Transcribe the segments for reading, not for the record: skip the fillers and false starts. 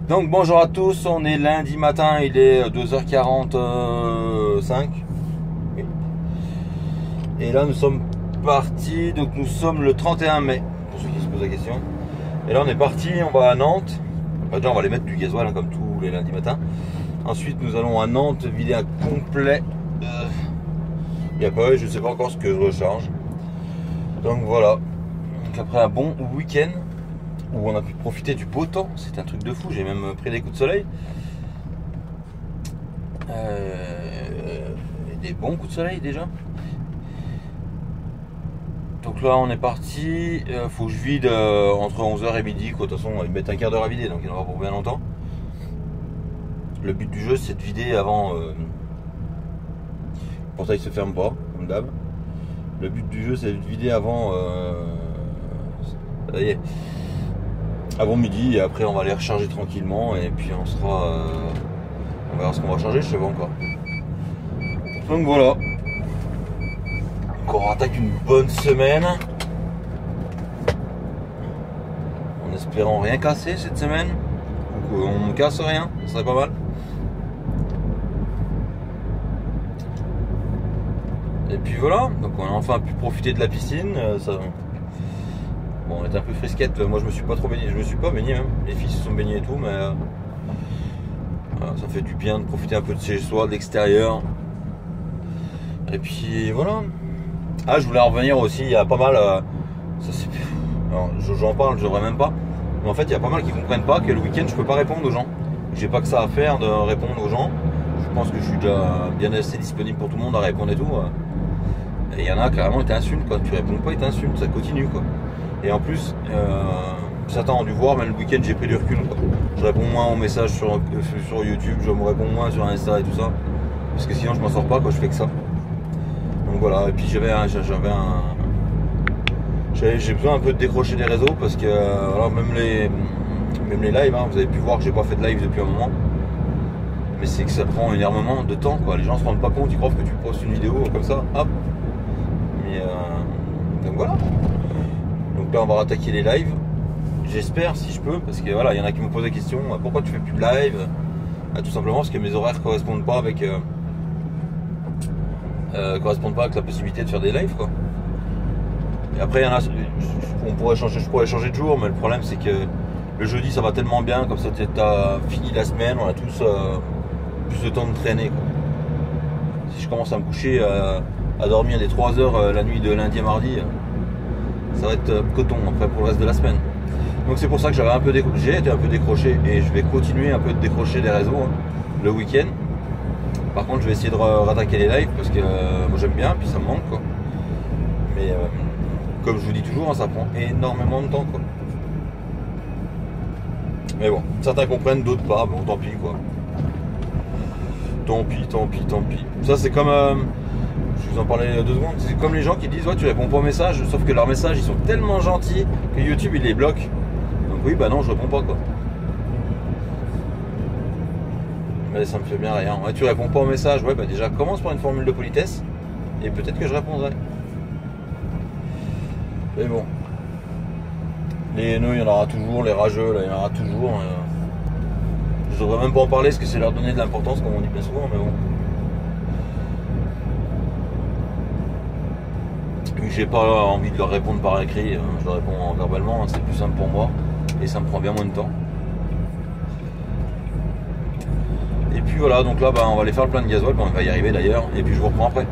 Donc bonjour à tous, on est lundi matin, il est 2h45. Oui. Et là nous sommes partis, donc nous sommes le 31 mai, pour ceux qui se posent la question. Et là on est parti, on va à Nantes. Enfin, déjà on va aller mettre du gasoil hein, comme tous les lundis matins. Ensuite nous allons à Nantes vider un complet. Et après je ne sais pas encore ce que je recharge. Donc voilà. Donc après un bon week-end où on a pu profiter du beau temps, c'était un truc de fou, j'ai même pris des coups de soleil. Des bons coups de soleil déjà. Donc là on est parti, faut que je vide entre 11h et midi, quoi. De toute façon ils mettent un quart d'heure à vider, donc il y en aura pour bien longtemps. Le but du jeu c'est de vider avant... le portail se ferme pas, comme d'hab. Le but du jeu c'est de vider avant... ça y est, avant midi, et après on va aller recharger tranquillement et puis on sera on verra ce qu'on va charger, je sais pas encore. Donc voilà, donc on attaque une bonne semaine en espérant rien casser cette semaine, ou qu'on ne casse rien, ce serait pas mal. Et puis voilà, donc on a enfin pu profiter de la piscine. Bon, on était un peu frisquette, moi je me suis pas trop baigné, je me suis pas baigné même, les filles se sont baignées et tout, mais ça fait du bien de profiter un peu de chez soi, de l'extérieur. Et puis voilà. Ah, je voulais en revenir aussi, il y a pas mal, j'en parle, je devrais même pas, mais en fait il y a pas mal qui comprennent pas que le week-end je peux pas répondre aux gens. J'ai pas que ça à faire de répondre aux gens, je pense que je suis déjà bien assez disponible pour tout le monde à répondre et tout. Et il y en a carrément, ils t'insultent quoi, tu réponds pas, ils t'insultent, ça continue quoi. Et en plus, certains ont dû voir, mais le week-end j'ai pris du recul quoi. Je réponds moins aux messages sur YouTube, je me réponds moins sur Insta et tout ça. Parce que sinon je m'en sors pas quand je fais que ça. Donc voilà, et puis j'ai besoin un peu de décrocher des réseaux parce que alors même les lives, hein, vous avez pu voir que j'ai pas fait de live depuis un moment. Mais c'est que ça prend énormément de temps quoi. Les gens se rendent pas compte, ils croient que tu postes une vidéo comme ça, hop. Mais donc voilà. Donc là on va rattaquer les lives. J'espère si je peux, parce que voilà, il y en a qui me posent la question, pourquoi tu fais plus de live? Tout simplement parce que mes horaires correspondent pas avec la possibilité de faire des lives quoi. Et après il y en a, je pourrais changer de jour, mais le problème c'est que le jeudi ça va tellement bien, comme ça t'as fini la semaine, on a tous plus de temps de traîner quoi. Si je commence à me coucher à dormir les 3 heures la nuit de lundi à mardi, ça va être coton après pour le reste de la semaine. Donc c'est pour ça que j'ai été un peu décroché, et je vais continuer un peu de décrocher les réseaux hein, le week-end. Par contre je vais essayer de rattaquer les lives parce que moi j'aime bien, puis ça me manque quoi. Mais comme je vous dis toujours, hein, ça prend énormément de temps quoi. Mais bon, certains comprennent, d'autres pas, bon tant pis quoi. Tant pis. Ça c'est comme, je vous en parlais 2 secondes, c'est comme les gens qui disent ouais tu réponds pas aux messages, sauf que leurs messages ils sont tellement gentils que YouTube il les bloque. Donc oui bah non, je réponds pas quoi. Mais ça me fait bien rien. Ouais, tu réponds pas aux messages, ouais bah déjà commence par une formule de politesse et peut-être que je répondrai. Mais bon, les haineux il y en aura toujours, les rageux là il y en aura toujours. Je devrais même pas en parler parce que c'est leur donner de l'importance comme on dit bien souvent, mais bon. Vu que j'ai pas envie de leur répondre par écrit, je leur réponds verbalement, c'est plus simple pour moi et ça me prend bien moins de temps. Et puis voilà, donc là bah, on va aller faire le plein de gasoil, on va y arriver d'ailleurs, et puis je vous reprends après.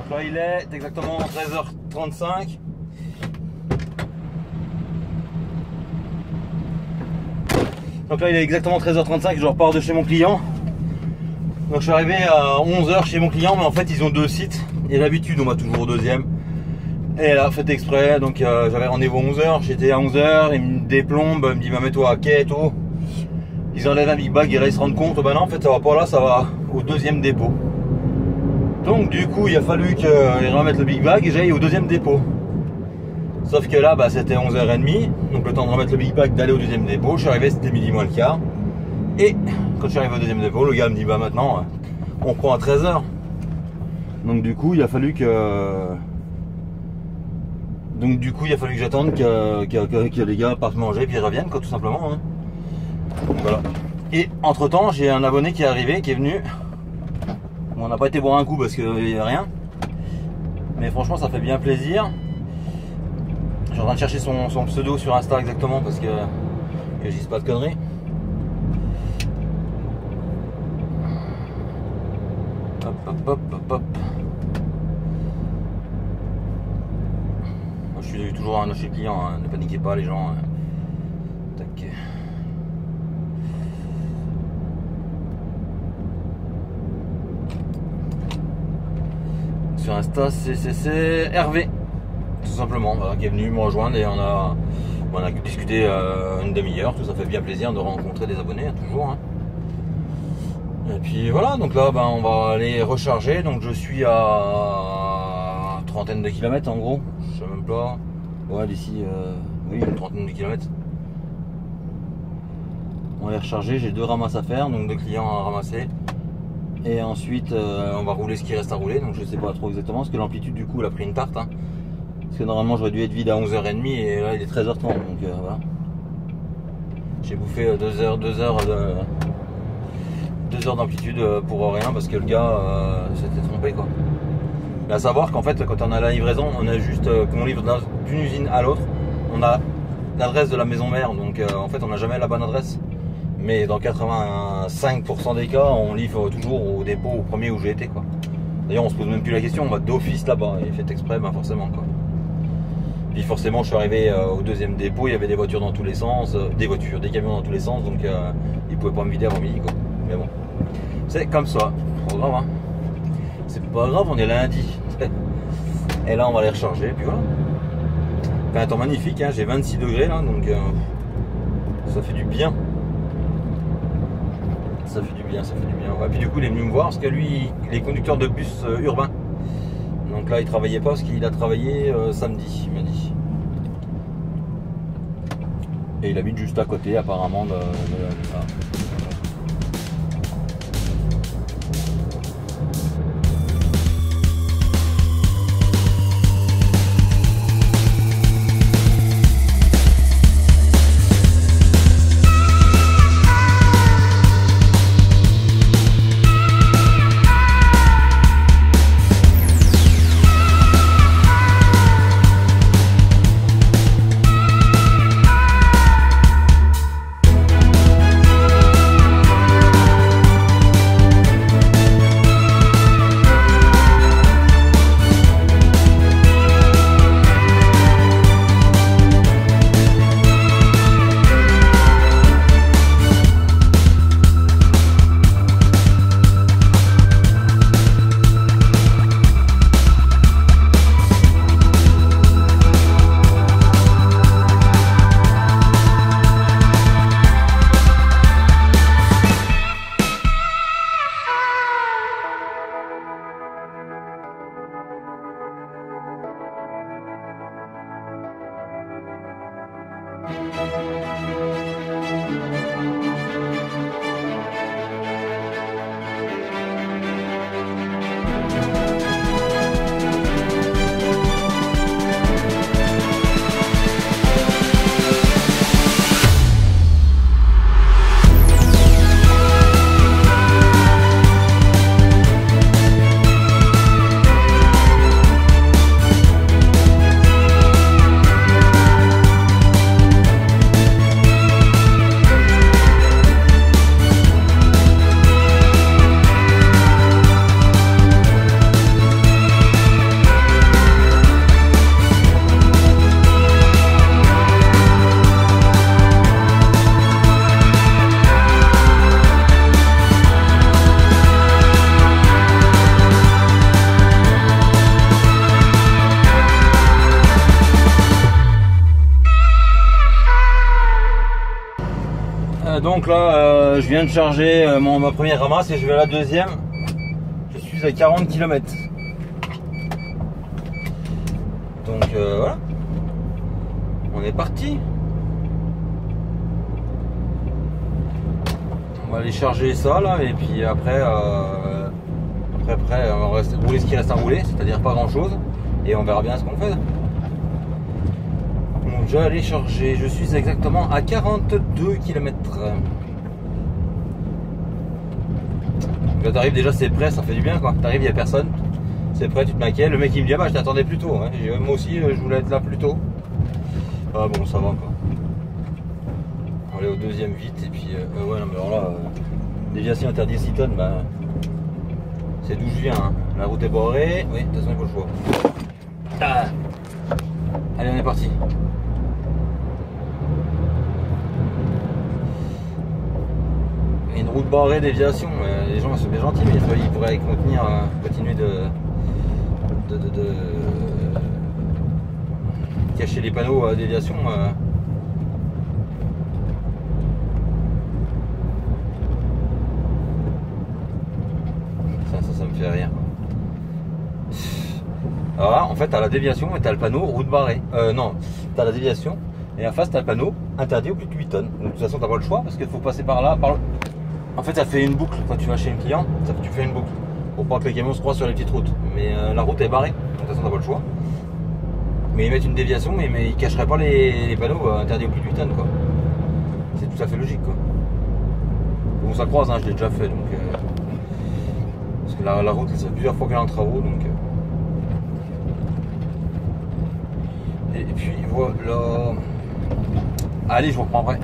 Donc là il est exactement 13h35. Donc là il est exactement 13h35, je repars de chez mon client. Donc je suis arrivé à 11h chez mon client, mais en fait ils ont deux sites. Et d'habitude on va toujours au deuxième. Et là, fait exprès, donc j'avais rendez-vous à 11h, j'étais à 11h, ils me déplombent, ils me disent bah, mets-toi à quai et tout. Ils enlèvent un big bag et là ils se rendent compte, bah non en fait ça va pas là, ça va au deuxième dépôt. Donc du coup il a fallu qu'ils remettent le big bag et j'aille au deuxième dépôt. Sauf que là bah, c'était 11h30, donc le temps de remettre le big bag, d'aller au deuxième dépôt, je suis arrivé, c'était midi moins le quart. Et quand je suis arrivé au deuxième dépôt, le gars me dit bah maintenant on prend à 13h. Donc du coup il a fallu que... j'attende que les gars partent manger et puis ils reviennent quoi, tout simplement. Hein. Donc, voilà. Et entre temps j'ai un abonné qui est arrivé, qui est venu. Bon, on n'a pas été boire un coup parce qu'il n'y a rien. Mais franchement ça fait bien plaisir. Je suis en train de chercher son pseudo sur Insta exactement parce que je dise pas de conneries. Hop hop hop hop hop. Je suis toujours chez le client, hein. Ne paniquez pas les gens. Tac. Sur Insta, c'est Hervé, tout simplement, voilà, qui est venu me rejoindre et on a discuté une demi-heure. Tout ça fait bien plaisir de rencontrer des abonnés, hein, toujours. Hein. Et puis voilà, donc là ben, on va aller recharger. Donc je suis à trentaine de kilomètres en gros. Je sais même pas. Ouais, d'ici, oui, une trentaine de kilomètres. On va les recharger. J'ai deux ramasses à faire, donc deux clients à ramasser. Et ensuite, on va rouler ce qui reste à rouler. Donc je sais pas trop exactement parce que l'amplitude du coup, elle a pris une tarte. Hein. Parce que normalement, j'aurais dû être vide à 11h30 et là, il est 13h30. Donc voilà. J'ai bouffé 2 heures d'amplitude pour rien parce que le gars s'était trompé quoi. Mais à savoir qu'en fait quand on a la livraison, on a juste qu'on livre d'une usine à l'autre, on a l'adresse de la maison mère, donc en fait on n'a jamais la bonne adresse. Mais dans 85% des cas, on livre toujours au dépôt au premier où j'ai été quoi. D'ailleurs on se pose même plus la question, on va d'office là-bas et fait exprès ben forcément quoi. Puis forcément je suis arrivé au deuxième dépôt, il y avait des voitures dans tous les sens, des camions dans tous les sens, donc ils pouvaient pas me vider avant midi quoi. Mais bon, c'est comme ça, pas grave hein. C'est pas grave, on est lundi. Et là on va les recharger, et puis voilà. Enfin, un temps magnifique, hein, j'ai 26 degrés là, donc ça fait du bien. Ça fait du bien, ça fait du bien. Ouais, puis du coup il est venu me voir parce que lui, il est conducteur de bus urbain. Donc là il travaillait pas parce qu'il a travaillé samedi, il m'a dit. Et il habite juste à côté apparemment de ça. Donc là, je viens de charger ma première ramasse et je vais à la deuxième. Je suis à 40 km. Donc voilà. On est parti. On va aller charger ça là et puis après, on va rouler ce qui reste à rouler, c'est-à-dire pas grand chose. Et on verra bien ce qu'on fait. Donc je vais aller charger. Je suis exactement à 42 km. Quand t'arrives déjà c'est prêt, ça fait du bien quoi. T'arrives, il n'y a personne. C'est prêt, tu te maquilles. Le mec il me dit ah bah je t'attendais plus tôt. Hein. Moi aussi je voulais être là plus tôt. Ah bon ça va quoi. On va aller au deuxième vite et puis ouais non mais alors là déviation interdite 6 tonnes bah c'est d'où je viens hein. La route est barrée, oui de toute façon il faut le choix. Ah. Allez on est parti. Une route barrée déviation, les gens sont bien gentils mais ils pourraient continuer de cacher les panneaux à déviation. Ça me fait rire. Alors là, en fait, t'as la déviation et t'as le panneau route barrée. Non, t'as la déviation et en face t'as le panneau interdit au plus de 8 tonnes. Donc, de toute façon, t'as pas le choix parce qu'il faut passer par là. En fait, ça fait une boucle quand tu vas chez un client. Tu fais une boucle pour pas que les camions se croisent sur les petites routes. Mais la route est barrée. Donc, de toute façon, t'as pas le choix. Mais ils mettent une déviation, mais ils cacheraient pas les panneaux interdits au plus de 8 tonnes, quoi. C'est tout à fait logique, quoi. Bon, ça croise, hein, je l'ai déjà fait, donc. Parce que la route, ça fait plusieurs fois qu'elle est en travaux, donc. Et puis voilà. Allez, je vous reprends après.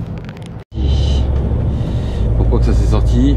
Pourquoi que ça s'est sorti?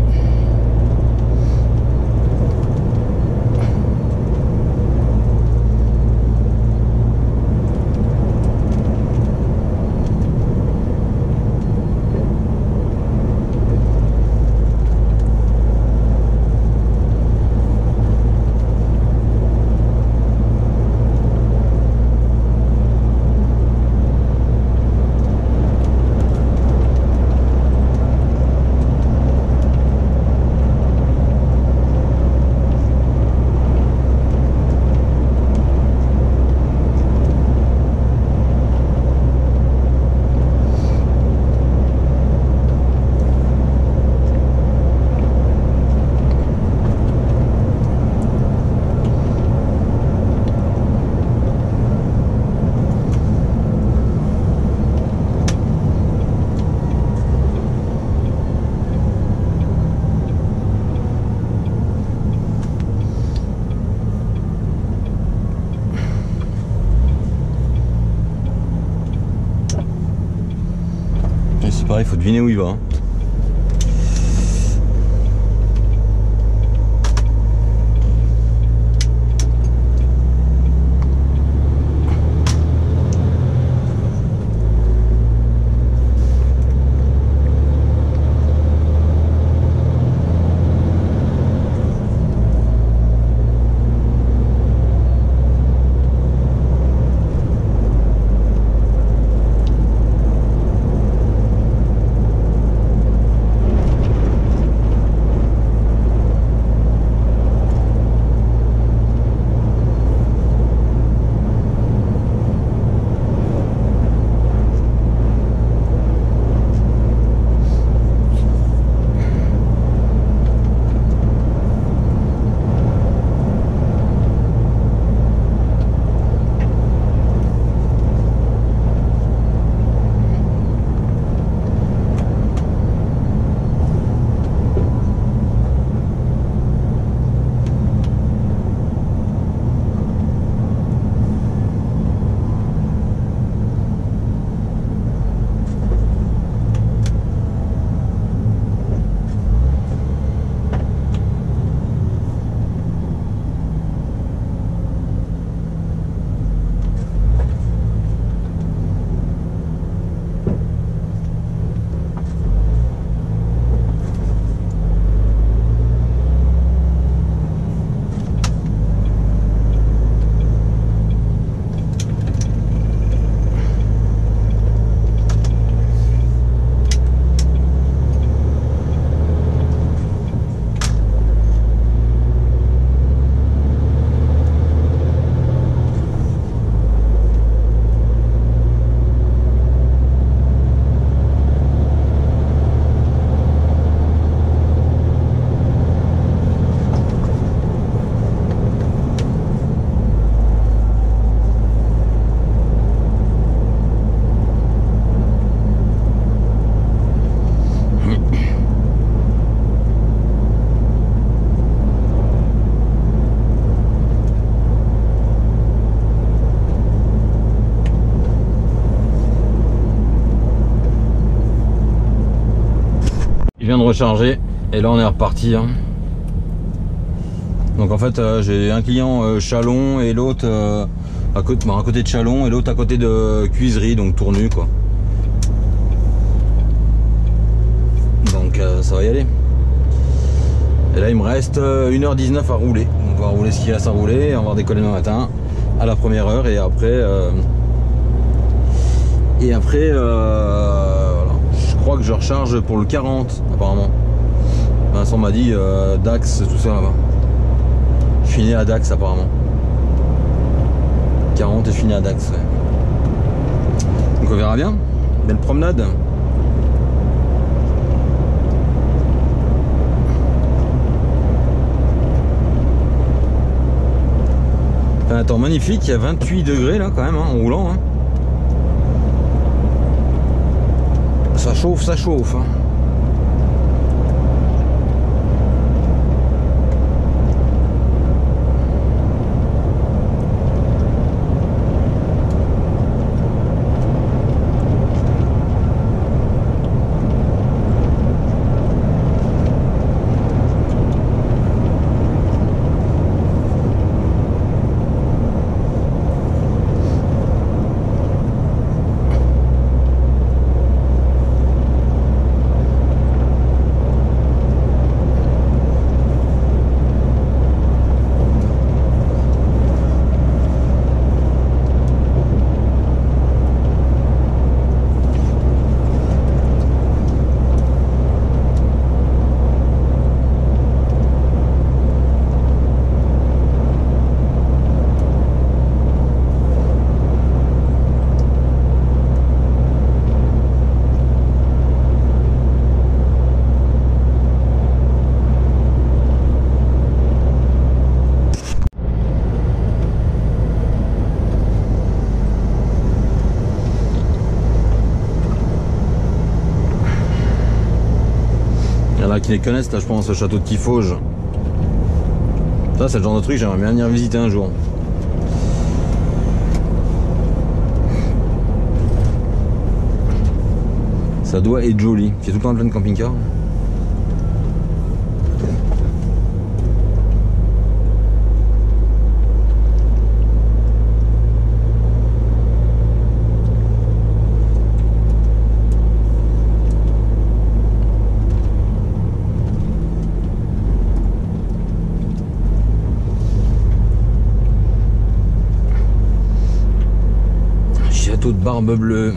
Pareil, il faut deviner où il va. Hein. recharger et là on est reparti. Hein. Donc en fait j'ai un client Chalon et l'autre à côté de Chalon et l'autre à côté de Cuiserie, donc Tournu quoi. Donc ça va y aller. Et là il me reste 1h19 à rouler. Donc on va rouler ce qu'il reste à rouler, on va décoller demain matin à la première heure et après voilà. Je crois que je recharge pour le 40 apparemment. Vincent m'a dit Dax, tout ça là-bas. Je finis à Dax apparemment. 40 et je finis à Dax. Ouais. Donc on verra bien. Belle promenade. Fait un temps magnifique, il y a 28 degrés là quand même hein, en roulant. Hein. Ça chauffe, ça chauffe. Hein. Qui les connaissent là je pense au château de Tifauge. Ça c'est le genre de truc j'aimerais bien venir visiter un jour. Ça doit être joli. C'est tout le temps plein de camping-cars. Château de Barbe Bleue.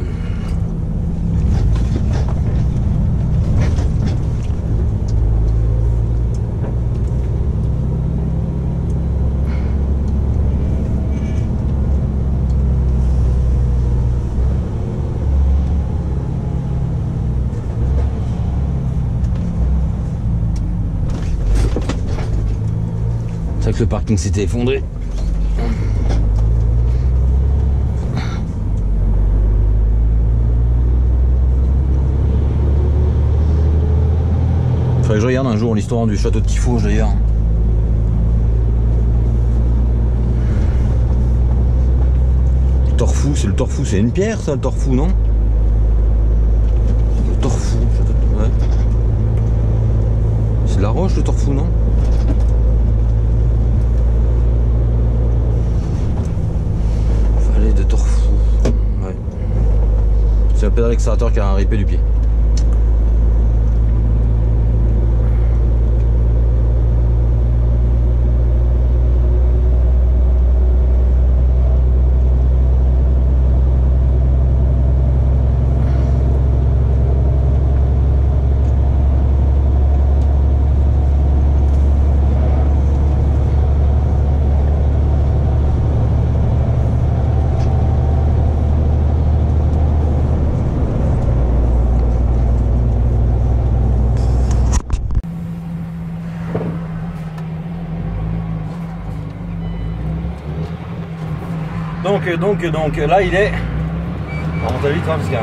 C'est vrai que le parking s'était effondré. Faudrait que je regarde un jour l'histoire du château de Tifauge d'ailleurs. Le Torfou, c'est le Torfou, c'est une pierre ça le Torfou non? Le Torfou, ouais. C'est de la roche le Torfou non? Vallée de Torfou, ouais. C'est un pédale accélérateur qui a un ripé du pied. Donc là il est. On va monter vite hein, parce que.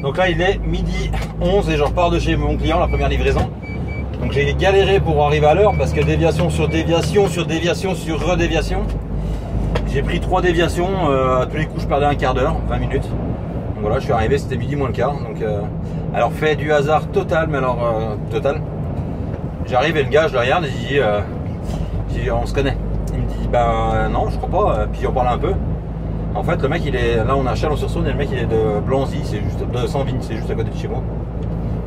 Donc là il est midi 11 et je repars de chez mon client, la première livraison. Donc j'ai galéré pour arriver à l'heure parce que déviation sur déviation sur déviation sur redéviation. J'ai pris 3 déviations, à tous les coups je perdais un quart d'heure, 20 minutes. Donc voilà, je suis arrivé, c'était midi moins le quart. Donc, alors fait du hasard total, mais alors total. J'arrive et le gars, je le regarde et je dis on se connaît. Il me dit ben non, je crois pas. Puis on parle un peu. En fait, le mec il est là, on a Chalon-sur-Saône et le mec il est de Blanzy, c'est juste de Sanvignes, c'est juste à côté de chez moi.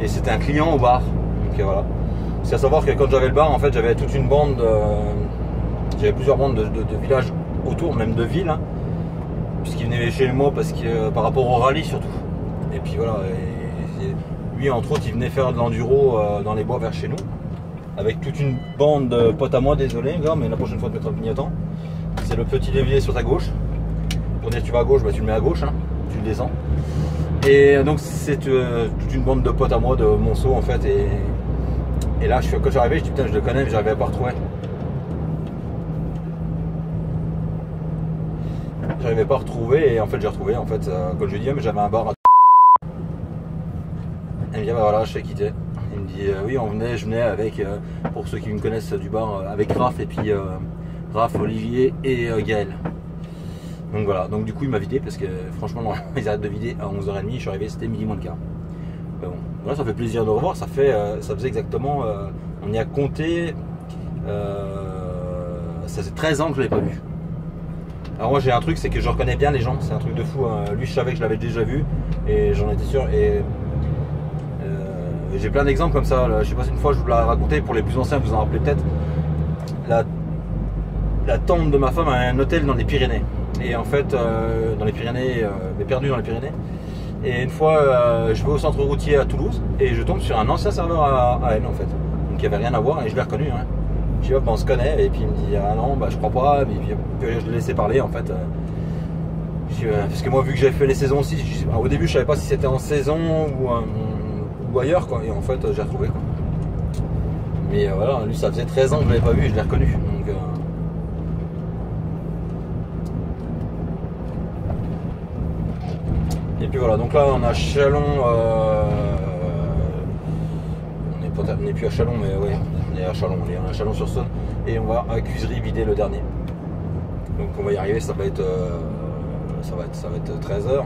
Et c'était un client au bar. Donc voilà. C'est à savoir que quand j'avais le bar, en fait, j'avais toute une bande, j'avais plusieurs bandes de villages autour, même de villes, hein, puisqu'il venait chez moi parce que par rapport au rallye surtout. Et puis voilà. Et lui, entre autres, il venait faire de l'enduro dans les bois vers chez nous. Avec toute une bande de potes à moi, désolé gars, mais la prochaine fois tu mettras le clignotant. C'est le petit levier sur ta gauche. Pour dire que tu vas à gauche, bah, tu le mets à gauche, hein, tu le descends. Et donc c'est toute une bande de potes à moi de Monceau en fait. Et là quand je suis arrivé, je dis putain je le connais mais j'arrivais pas à retrouver. J'arrivais pas à retrouver et en fait j'ai retrouvé en fait quand je lui dis mais j'avais un bar à... Il me dit bah voilà je sais qui t'es. Il me dit oui je venais avec, pour ceux qui me connaissent du bar, avec Raph et puis Raph, Olivier et Gaël. Donc voilà, donc du coup il m'a vidé parce que franchement ils arrêtent de vider à 11h30, je suis arrivé, c'était midi moins le quart. Mais bon, voilà, ça fait plaisir de le revoir, ça faisait exactement, on y a compté, ça fait 13 ans que je ne l'ai pas vu. Alors moi j'ai un truc, c'est que je reconnais bien les gens, c'est un truc de fou, hein. Lui je savais que je l'avais déjà vu et j'en étais sûr et j'ai plein d'exemples comme ça, là. Je sais pas si une fois je vous l'ai raconté, pour les plus anciens vous en rappelez peut-être, la tante de ma femme a un hôtel dans les Pyrénées. Et en fait, dans les Pyrénées, mais perdu dans les Pyrénées. Et une fois, je vais au centre routier à Toulouse et je tombe sur un ancien serveur à elle en fait. Donc il n'y avait rien à voir et je l'ai reconnu. Hein. Je dis hop, on se connaît et puis il me dit ah non, bah je crois pas. Et puis je l'ai laissé parler en fait. Parce que moi, vu que j'avais fait les saisons aussi, au début je savais pas si c'était en saison ou ailleurs quoi. Et en fait, j'ai retrouvé quoi. Mais voilà, lui ça faisait 13 ans que je l'avais pas vu et je l'ai reconnu. Donc, et puis voilà, donc là on a Chalon, on n'est plus à Chalon, mais ouais, on est à Chalon, on est à Chalon-sur-Saône et on va à Cuisery vider le dernier. Donc on va y arriver, ça va être 13h.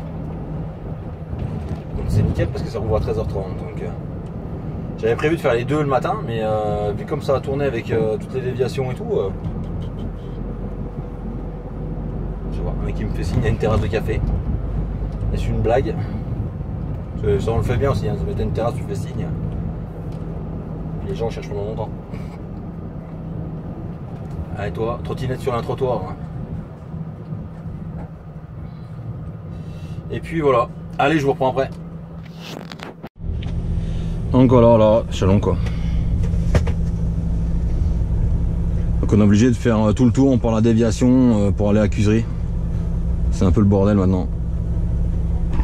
Donc c'est nickel parce que ça rouvre à 13h30. Donc j'avais prévu de faire les deux le matin, mais vu comme ça a tourné avec toutes les déviations et tout, je vois un mec qui me fait signe, il y a une terrasse de café. C'est une blague. Ça on le fait bien aussi, hein. Ça mettait une terrasse, tu fais signe. Les gens cherchent pendant longtemps. Allez toi, trottinette sur un trottoir. Hein. Et puis voilà. Allez, je vous reprends après. Donc voilà, là, Chalon quoi. Donc on est obligé de faire tout le tour par la déviation pour aller à Cuisery. C'est un peu le bordel maintenant.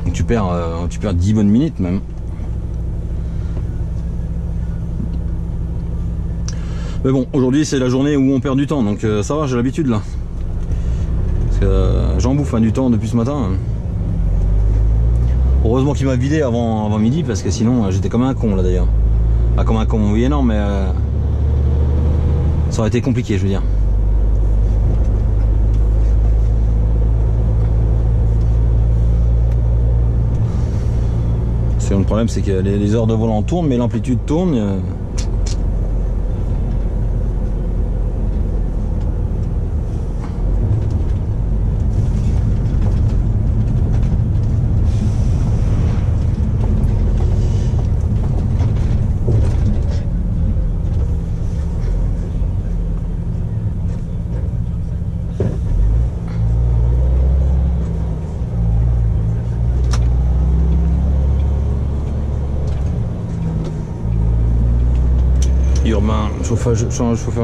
Donc tu perds 10 bonnes minutes même. Mais bon, aujourd'hui c'est la journée où on perd du temps, donc ça va, j'ai l'habitude là. Parce que j'en bouffe du temps depuis ce matin. Heureusement qu'il m'a vidé avant midi, parce que sinon j'étais comme un con là d'ailleurs. Pas comme un con, oui et non, mais ça aurait été compliqué, je veux dire. Le problème c'est que les heures de volant tournent, mais l'amplitude tourne. Urbain, chauffeur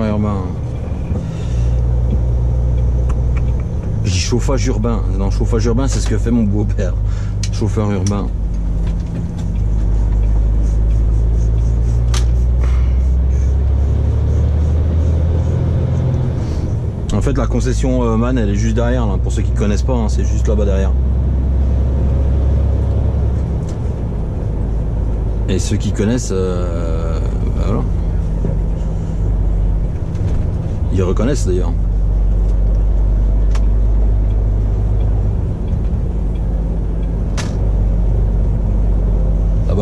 urbain. Je dis chauffage urbain. Non, chauffage urbain, c'est ce que fait mon beau-père. Chauffeur urbain. En fait, la concession MAN, elle est juste derrière. Là. Pour ceux qui ne connaissent pas, hein, c'est juste là-bas derrière. Et ceux qui connaissent, voilà. Ils reconnaissent d'ailleurs.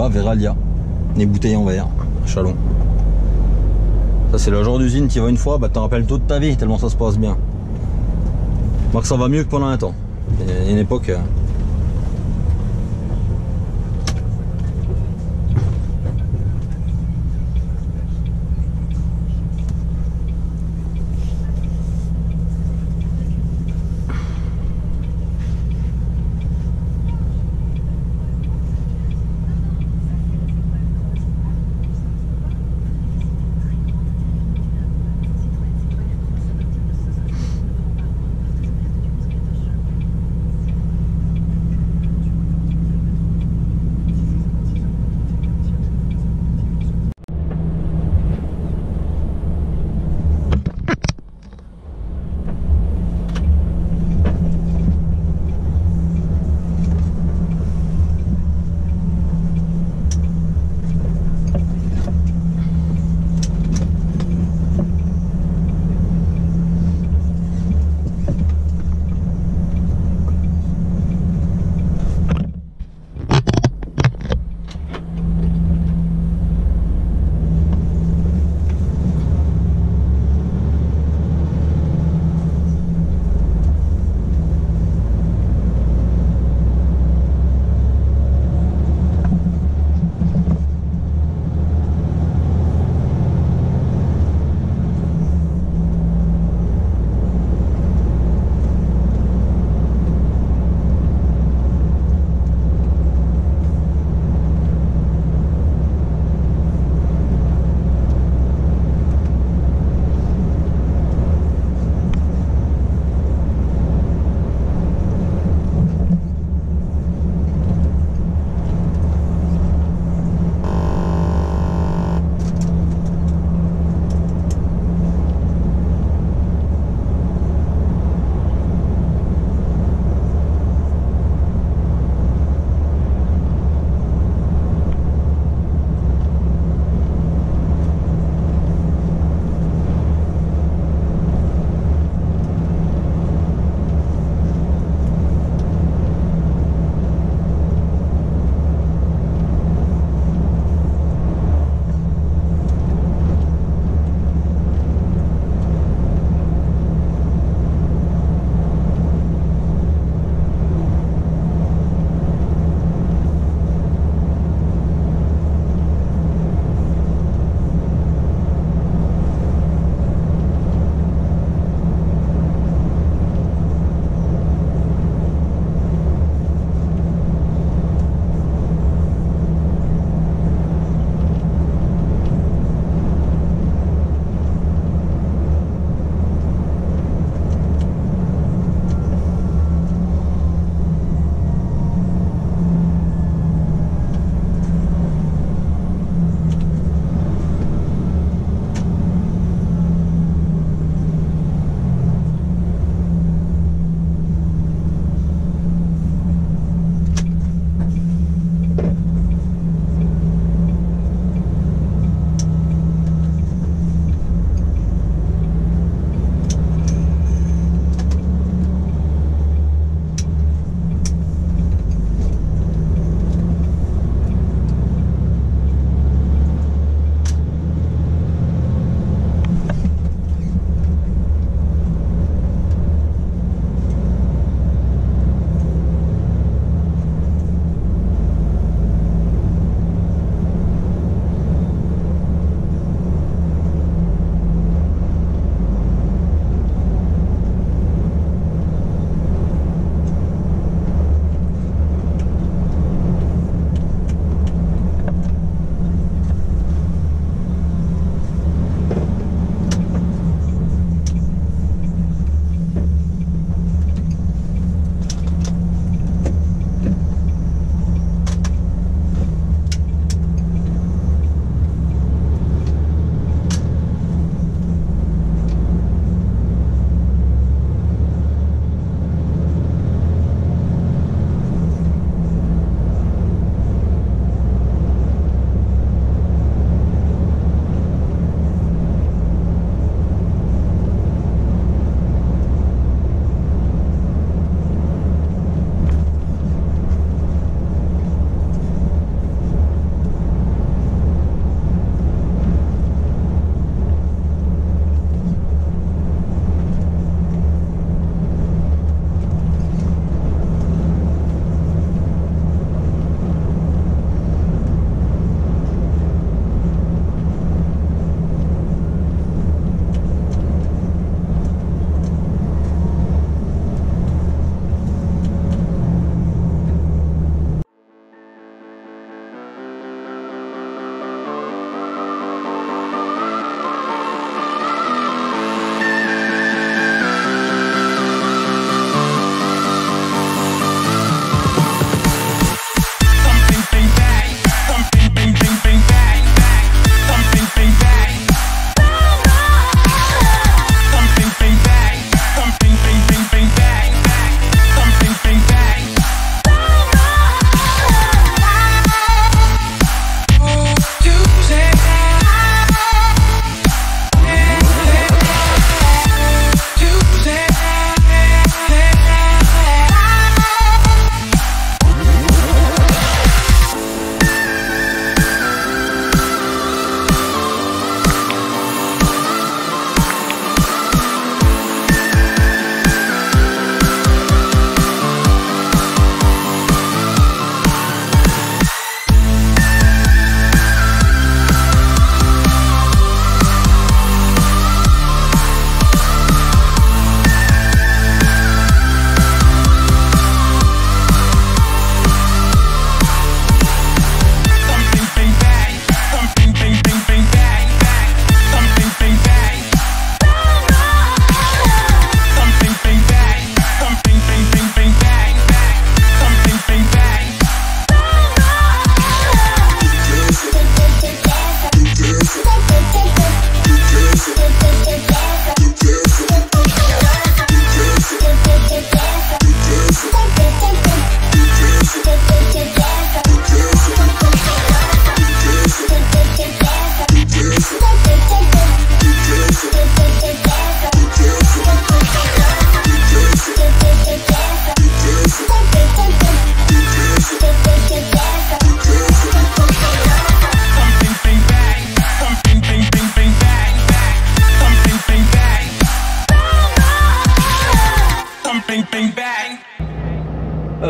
Coca-Cola, Veralia, des bouteilles en verre, à Chalon. Ça c'est le genre d'usine, tu y vas une fois, bah t'en rappelles toute ta vie, tellement ça se passe bien. Moi que ça va mieux que pendant un temps. Il y a une époque...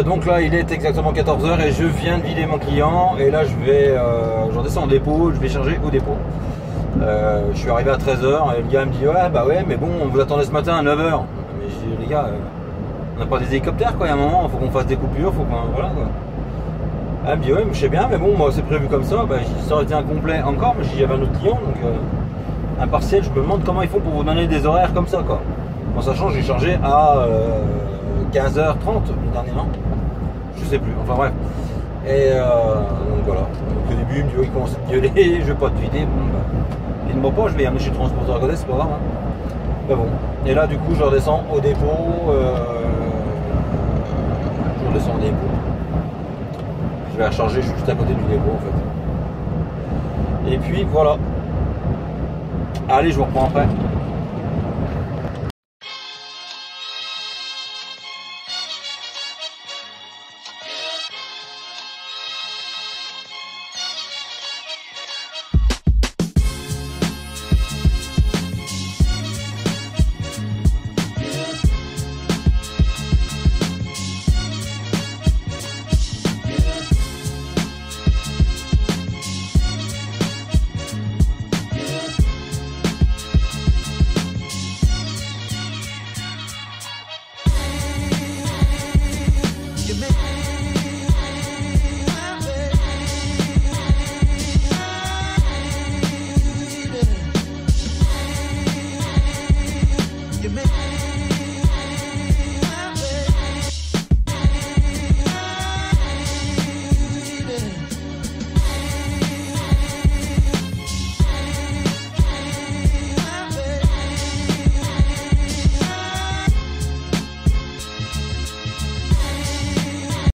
donc là il est exactement 14h et je viens de vider mon client et là je redescends au dépôt, je vais charger au dépôt. Je suis arrivé à 13h et le gars me dit ouais bah ouais mais bon on vous attendait ce matin à 9h. Mais je dis les gars on n'a pas des hélicoptères quoi, il y a un moment, il faut qu'on fasse des coupures, faut qu'on. Voilà quoi. Elle me dit ouais mais je sais bien mais bon moi c'est prévu comme ça, bah, ça aurait été incomplet encore mais j'avais un autre client donc un partiel, je me demande comment ils font pour vous donner des horaires comme ça quoi. En sachant que j'ai chargé à 15h30 le dernier an. Je sais plus, enfin bref. Et donc voilà. Donc, au début il me dit ouais, il commence à te gueuler, je vais pas te vider, bon bah. Il ne m'a pas, je vais amener chez le transporteur à côté, c'est pas grave. Hein. Mais bon. Et là du coup je redescends au dépôt. Je redescends au dépôt. Je vais recharger, je suis juste à côté du dépôt en fait. Et puis voilà. Allez, je vous reprends après.